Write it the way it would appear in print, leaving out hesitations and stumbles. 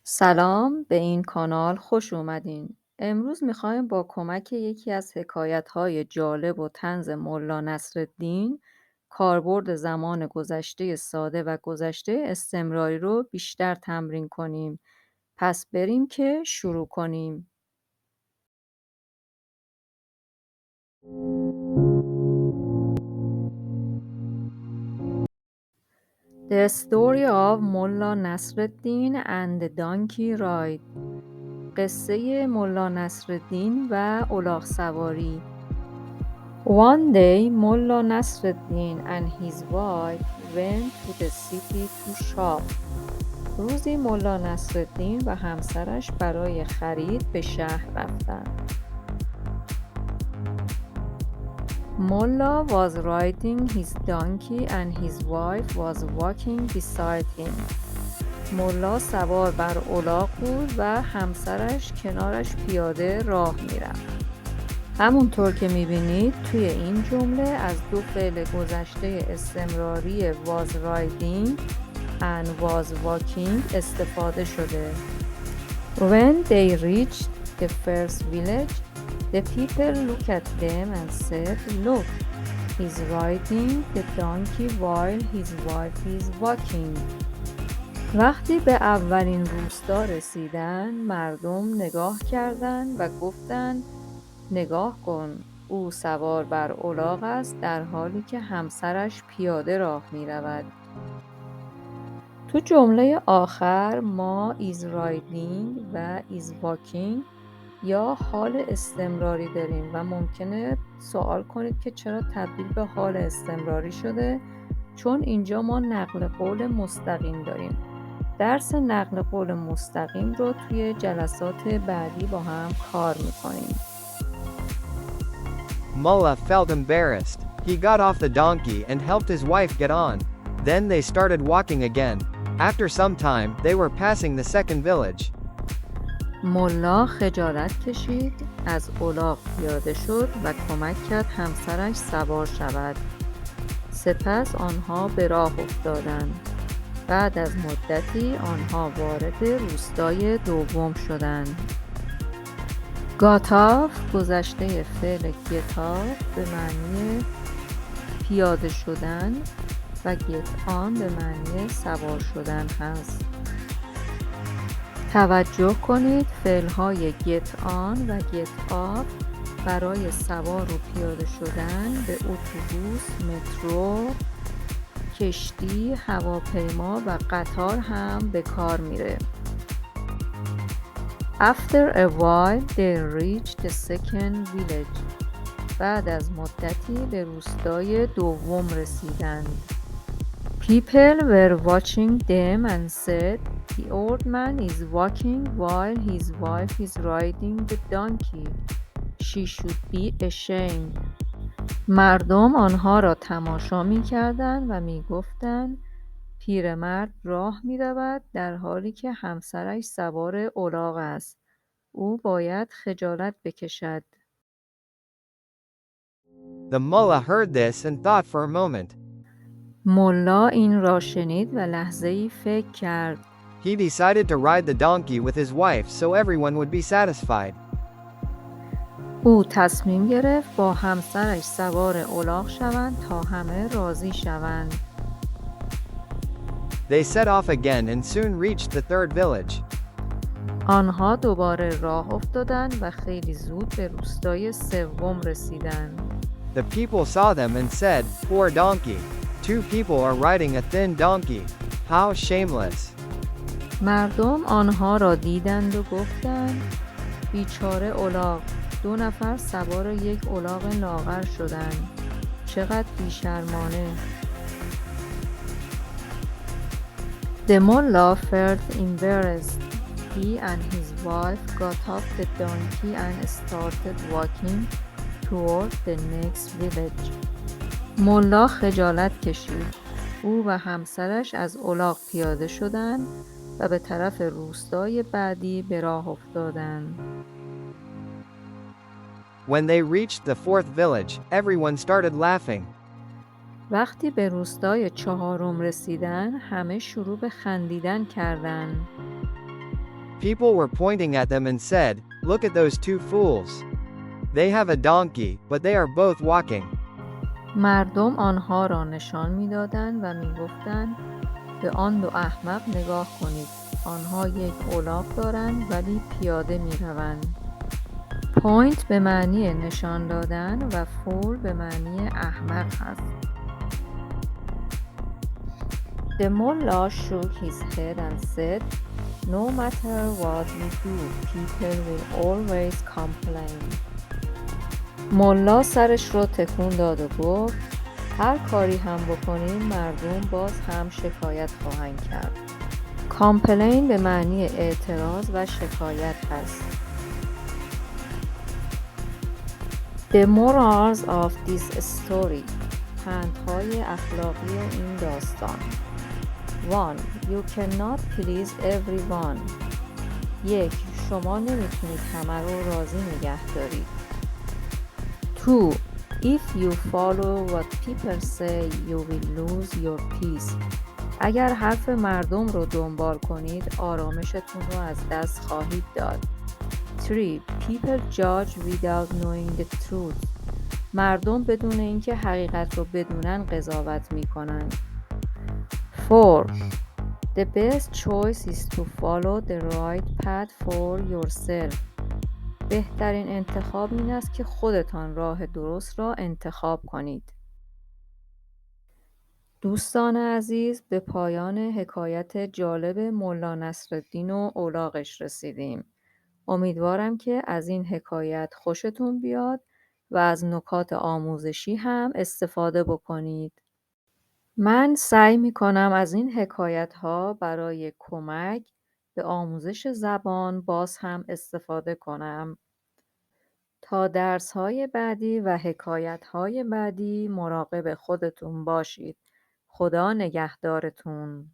سلام، به این کانال خوش اومدین. امروز میخوایم با کمک یکی از حکایت‌های جالب و طنز ملا نصرالدین کاربرد زمان گذشته ساده و گذشته استمراری رو بیشتر تمرین کنیم. پس بریم که شروع کنیم. The story of Mullah Nasruddin and the donkey ride. قصه ملا نصرالدین و الاغ سواری. One day, Mullah Nasruddin and his wife went to the city to shop. روزی ملا نصرالدین و همسرش برای خرید به شهر رفتند. Mullah was riding his donkey and his wife was walking beside him. ملا سوار بر الاغ بود و همسرش کنارش پیاده راه میرفت. همونطور که میبینید توی این جمله از دو فعل گذشته استمراری was riding and was walking استفاده شده. When they reached the first village, the people looked at them and said, "Look, he's riding the donkey while his wife is walking." وقتی به اولین روستا رسیدن، مردم نگاه کردند و گفتند نگاه کن، او سوار بر الاغ است در حالی که همسرش پیاده راه می رود. تو جمله آخر ما is riding و is walking یا حال استمراری داریم و ممکنه سوال کنید که چرا تبدیل به حال استمراری شده؟ چون اینجا ما نقل قول مستقیم داریم. درس نقل قول مستقیم رو توی جلسات بعدی با هم کار میکنیم. Mullah felt embarrassed. He got off the donkey and helped his wife get on. Then they started walking again. After some time, they were passing the second village. ملا خجالت کشید، از الاغ پیاده شد و کمک کرد همسرش سوار شود. سپس آنها به راه افتادند. بعد از مدتی آنها وارد روستای دوم شدند. گاتاف گذشته فعل گتاف به معنی پیاده شدن و گت آن به معنی سوار شدن هست. توجه کنید فعل‌های گت آن و گت آف برای سوار و پیاده شدن به اتوبوس، مترو، کشتی، هواپیما و قطار هم به کار میره. After a while they reached the second village. بعد از مدتی به روستای دوم رسیدند. People were watching them and said, "The old man is walking while his wife is riding the donkey. She should be ashamed." مردم آنها را تماشا می‌کردند و می‌گفتند پیرمرد راه می‌رود در حالی که همسرش سوار الاغ است. او باید خجالت بکشد. The mullah heard this and thought for a moment. ملا این را شنید و لحظه‌ای فکر کرد. He decided to ride the donkey with his wife so everyone would be satisfied. او تصمیم گرفت با همسرش سوار الاغ شوند تا همه راضی شوند. They set off again and soon reached the third village. آنها دوباره راه افتادند و خیلی زود به روستای سوم رسیدند. The people saw them and said, "Poor donkey. Two people are riding a thin donkey. How shameless." مردم آنها را دیدند و گفتند بیچاره الاغ، دو نفر سوار یک الاغ لاغر شدند. چقدر بیشرمانه. The mullah felt embarrassed. He and his wife got off the donkey and started walking toward the next village. ملا خجالت کشید. او و همسرش از الاغ پیاده شدند و به طرف روستای بعدی به راه افتادند. When they reached the fourth village, everyone started laughing. وقتی به روستای چهارم رسیدن، همه شروع به خندیدن کردند. People were pointing at them and said, "Look at those two fools. They have a donkey, but they are both walking." مردم آنها را نشان می‌دادند و می‌گفتند به آن دو احمق نگاه کنید. آنها یک الاغ دارند ولی پیاده می‌روند. پوینت به معنی نشان دادن و فول به معنی احمق است. The mullah shook his head and said, "No matter what we do, people will always complain." ملا سرش رو تکون داد و گفت هر کاری هم بکنیم مردم باز هم شکایت خواهند کرد. کامپلین به معنی اعتراض و شکایت است. The morals of this story. پندهای اخلاقی این داستان. 1. You cannot please everyone. 1. شما نمیتونید همه رو راضی نگه دارید. 2. If you follow what people say, you will lose your peace. اگر حرف مردم رو دنبال کنید، آرامشتون رو از دست خواهید داد. 3. People judge without knowing the truth. مردم بدون اینکه حقیقت رو بدونن قضاوت میکنن. 4. The best choice is to follow the right path for yourself. بهترین انتخاب این است که خودتان راه درست را انتخاب کنید. دوستان عزیز، به پایان حکایت جالب ملا نصرالدین و الاغش رسیدیم. امیدوارم که از این حکایت خوشتون بیاد و از نکات آموزشی هم استفاده بکنید. من سعی می‌کنم از این حکایت‌ها برای کمک به آموزش زبان باز هم استفاده کنم. تا درس‌های بعدی و حکایت‌های بعدی مراقب خودتون باشید. خدا نگهدارتون.